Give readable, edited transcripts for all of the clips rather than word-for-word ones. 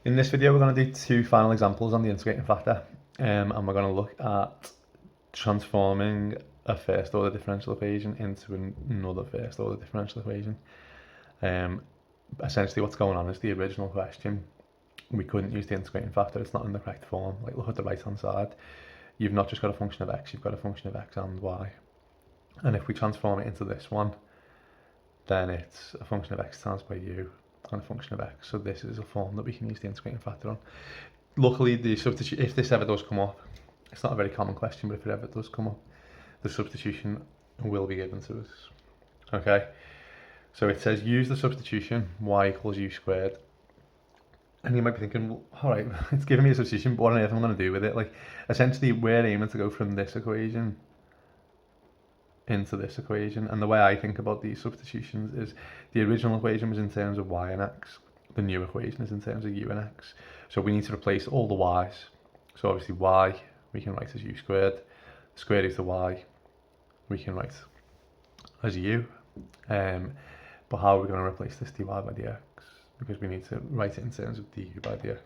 In this video, we're going to do two final examples on the integrating factor, and we're going to look at transforming a first order differential equation into another first order differential equation. Essentially what's going on is the original question, we couldn't use the integrating factor, it's not in the correct form. Like, look at the right hand side, you've not just got a function of x, you've got a function of x and y. And if we transform it into this one, then it's a function of x times by u and a function of x. So this is a form that we can use the integrating factor on. Luckily, the substitution, if this ever does come up, it's not a very common question, but if it ever does come up, the substitution will be given to us. Okay, so it says use the substitution y equals u squared. And you might be thinking, well, all right, it's giving me a substitution, but what on earth am I going to do with it? Like, essentially, we're aiming to go from this equation into this equation, and the way I think about these substitutions is the original equation was in terms of y and x, the new equation is in terms of u and x, so we need to replace all the y's. So obviously y we can write as u squared, square root of y we can write as u, but how are we going to replace this dy by dx? Because we need to write it in terms of du by dx.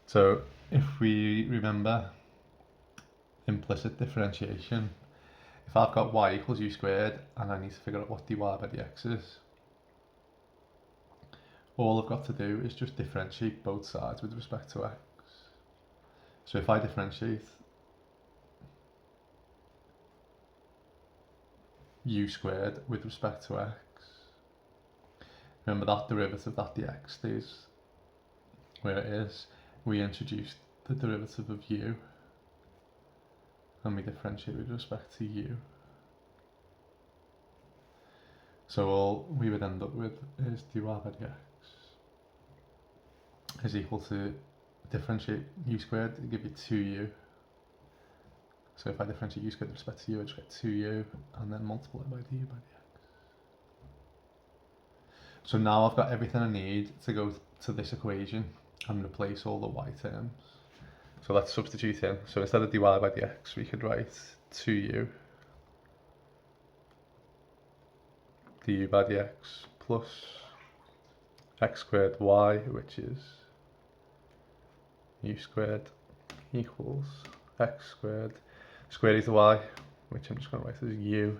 So if we remember implicit differentiation, if I've got y equals u squared and I need to figure out what dy by dx is, all I've got to do is just differentiate both sides with respect to x. So if I differentiate u squared with respect to x, remember that derivative, that dx stays where it is. We introduced the derivative of u and we differentiate with respect to u. So all we would end up with is dy by dx is equal to differentiate u squared to give you 2u. So if I differentiate u squared with respect to u, I just get 2u and then multiply by du by dx. So now I've got everything I need to go to this equation and replace all the y terms. So let's substitute in. So instead of dy by dx, we could write 2u du by dx plus x squared y, which is u squared, equals x squared square root of y, which I'm just going to write as u.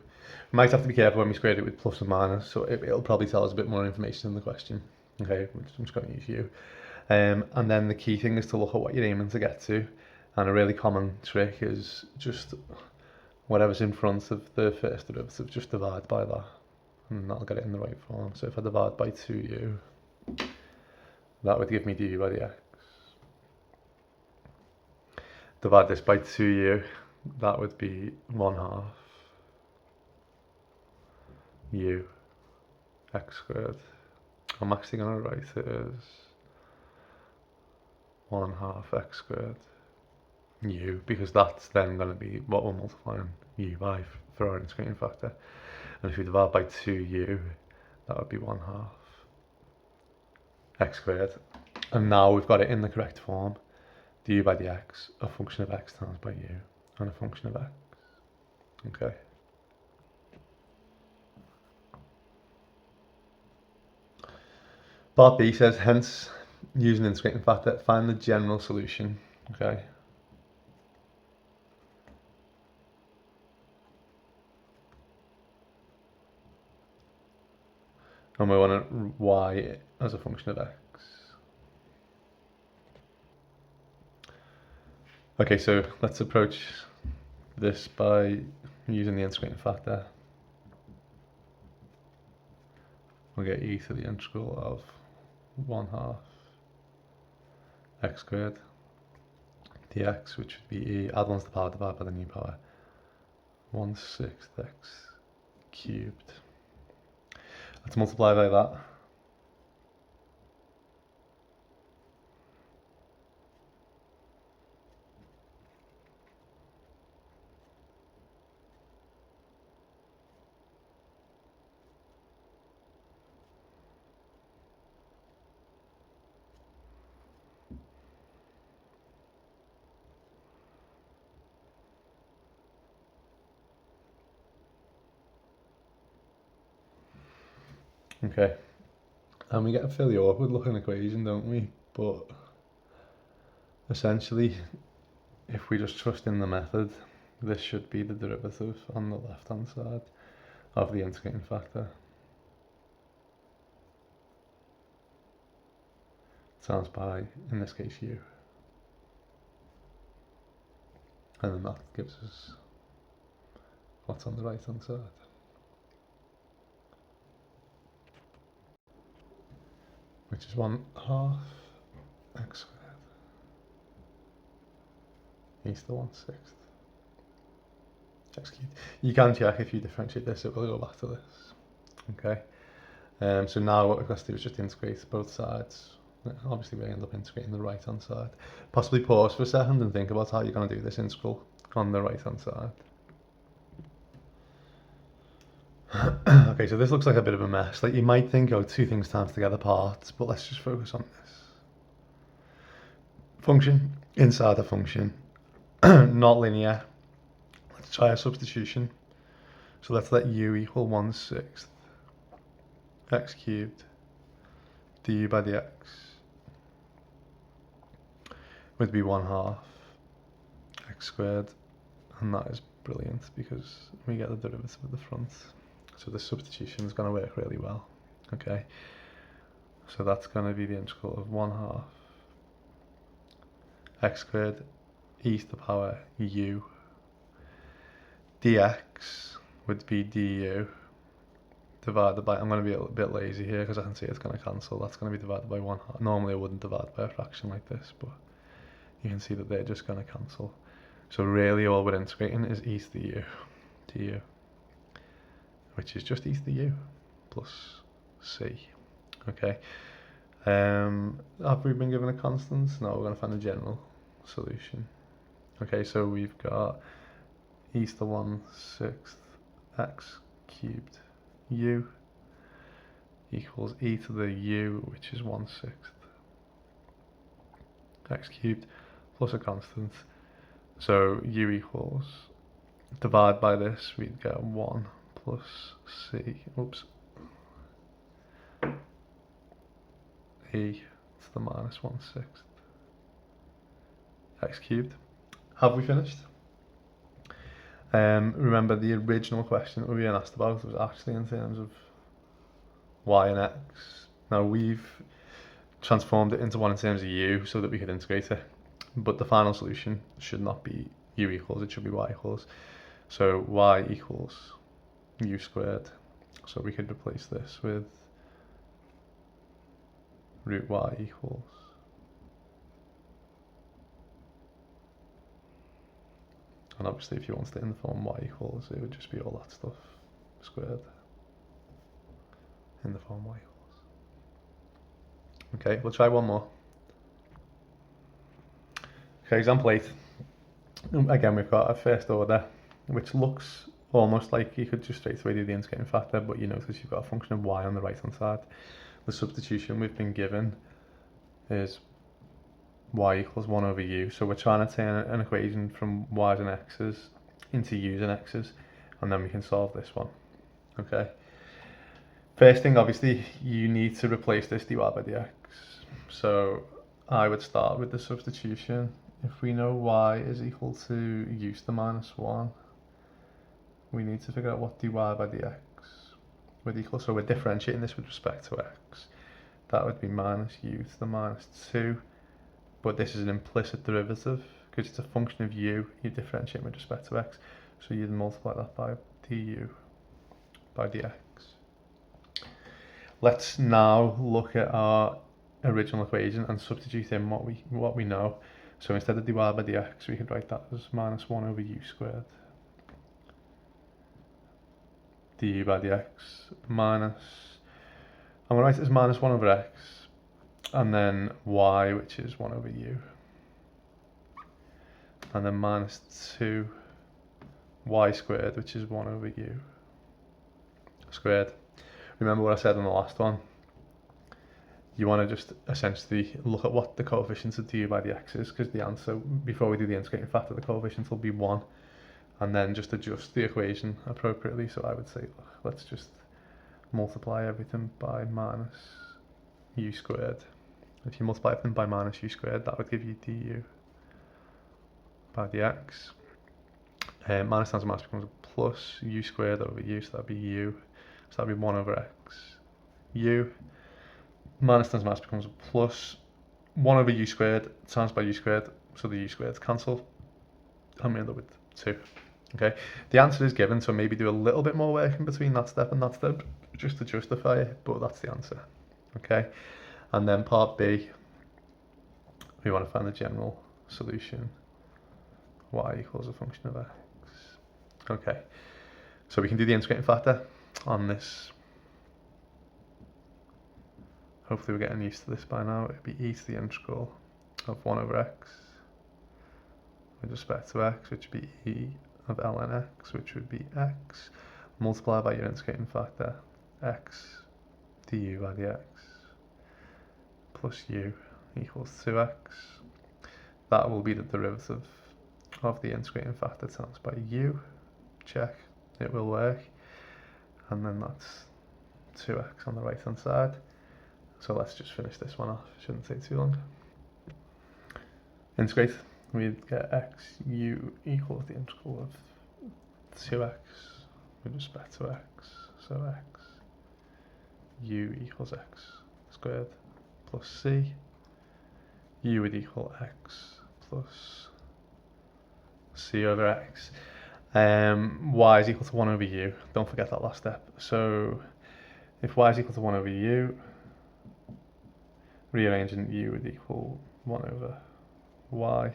We might have to be careful when we square it with plus and minus, so it'll probably tell us a bit more information in the question. Okay, I'm just going to use u. And then the key thing is to look at what you're aiming to get to, and a really common trick is just whatever's in front of the first derivative, just divide by that, and that'll get it in the right form. So if I divide by 2u, that would give me du by dx. Divide this by 2u, that would be 1/2 u x squared. I'm actually going to write it as 1/2 x squared u, because that's then going to be what we're multiplying u by for our integrating factor. And if we divide by 2u, that would be 1/2 x squared. And now we've got it in the correct form. Du by dx, a function of x times by u, and a function of x. Okay. Part B says, hence, using integrating factor, find the general solution. Okay. And we want y as a function of x. Okay, so let's approach this by using the integrating factor. We'll get e to the integral of 1/2 x squared dx, which would be e, add 1 to the power divided by the new power, 1/6 x cubed. Let's multiply by that. Okay, and we get a fairly awkward looking equation, don't we? but essentially, if we just trust in the method, this should be the derivative on the left hand side of the integrating factor times by, in this case, u. And then that gives us what's on the right hand side. Which is 1/2 x squared e to the 1/6 x cubed. You can check if you differentiate this, it will go back to this. Okay. So now what we've got to do is just integrate both sides. Obviously we end up integrating the right hand side. Possibly pause for a second and think about how you're going to do this integral on the right hand side. Okay, so this looks like a bit of a mess. Like you might think, oh, two things times together parts, but let's just focus on this. Function inside a function, not linear. Let's try a substitution. So let's let u equal 1/6 x cubed du by dx would be 1/2 x squared, and that is brilliant because we get the derivative at the front. So the substitution is going to work really well. Okay, so that's going to be the integral of 1/2 x squared e to the power u dx would be du divided by, I'm going to be a bit lazy here because I can see it's going to cancel. That's going to be divided by 1/2. Normally I wouldn't divide by a fraction like this, but you can see that they're just going to cancel. So really all we're integrating is e to the u du, which is just e to the u plus c. Okay. Have we been given a constant? No, we're going to find a general solution. Okay, so we've got e to the 1/6 x cubed u equals e to the u, which is 1/6 x cubed plus a constant. So u equals, divide by this, we'd get 1 plus c, oops, e to the minus 1/6 x cubed. Have we finished? Remember the original question that we were being asked about was actually in terms of y and x. Now we've transformed it into one in terms of u so that we could integrate it, but the final solution should not be u equals, it should be y equals. So y equals u squared, so we could replace this with root y equals and obviously if you wanted it in the form y equals, it would just be all that stuff squared in the form y equals. Okay, we'll try one more. Okay, example 8. Again, we've got a first order, which looks almost like you could just straight away do the integrating factor, but you notice you've got a function of y on the right hand side. The substitution we've been given is y equals 1 over u, so we're trying to turn an equation from y's and x's into u's and x's, and then we can solve this one. Okay, first thing, obviously you need to replace this dy by dx, so I would start with the substitution. If we know y is equal to u to the minus 1, we need to figure out what dy by dx would equal, so we're differentiating this with respect to x. That would be minus u to the minus 2, but this is an implicit derivative because it's a function of u, you differentiate with respect to x, so you'd multiply that by du by dx. Let's now look at our original equation and substitute in what we know. So instead of dy by dx, we could write that as minus 1 over u squared du by dx minus, I'm going to write it as minus 1 over x, and then y, which is 1 over u, and then minus 2 y squared, which is 1 over u squared. Remember what I said in the last one, you want to just essentially look at what the coefficients of du by dx is, because the answer, before we do the integrating factor, the coefficients will be 1, and then just adjust the equation appropriately. So I would say, look, let's just multiply everything by minus u squared If you multiply them by minus u squared, that would give you du by dx. Minus times minus becomes a plus u squared over u, so that'd be u. So that'd be 1 over x u. Minus times minus becomes a plus 1 over u squared times by u squared, so the u squareds cancel, and we end up with 2. Okay, the answer is given, so maybe do a little bit more work in between that step and that step just to justify it, but that's the answer. Okay, and then part B, we want to find the general solution, y equals a function of x. Okay, so we can do the integrating factor on this. Hopefully we're getting used to this by now. It'd be e to the integral of 1 over x with respect to x, which would be e of ln x, which would be x, multiplied by your integrating factor, x du by dx, plus u equals 2x. That will be the derivative of the integrating factor times by u. Check, it will work. And then that's 2x on the right hand side. So let's just finish this one off, it shouldn't take too long. Integrate, we'd get x u equals the integral of 2x with respect to x, so x u equals x squared plus c, u would equal x plus c over x. Y is equal to 1 over u, don't forget that last step. So if y is equal to 1 over u, rearranging u would equal 1 over y.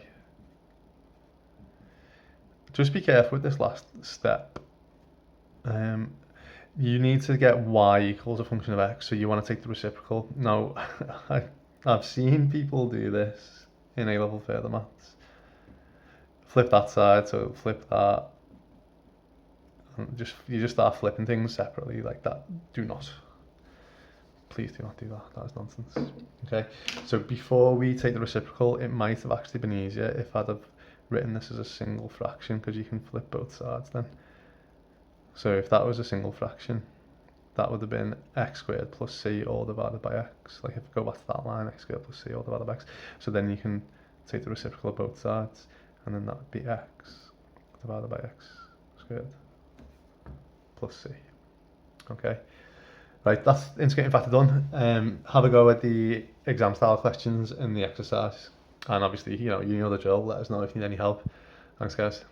Just be careful with this last step. You need to get y equals a function of x, so you want to take the reciprocal. Now, I've seen people do this in A-level further maths. Flip that side, so flip that. And you just start flipping things separately like that. Please do not do that, that is nonsense. Okay, so before we take the reciprocal, it might have actually been easier if I'd have written this as a single fraction, because you can flip both sides then. So if that was a single fraction, that would have been x squared plus c all divided by x. Like if you go back to that line, x squared plus c all divided by x. So then you can take the reciprocal of both sides, and then that would be x divided by x squared plus c. Okay. Right, that's integrating factor done. Have a go at the exam style questions in the exercise. And obviously, you know the drill. Let us know if you need any help. Thanks, guys.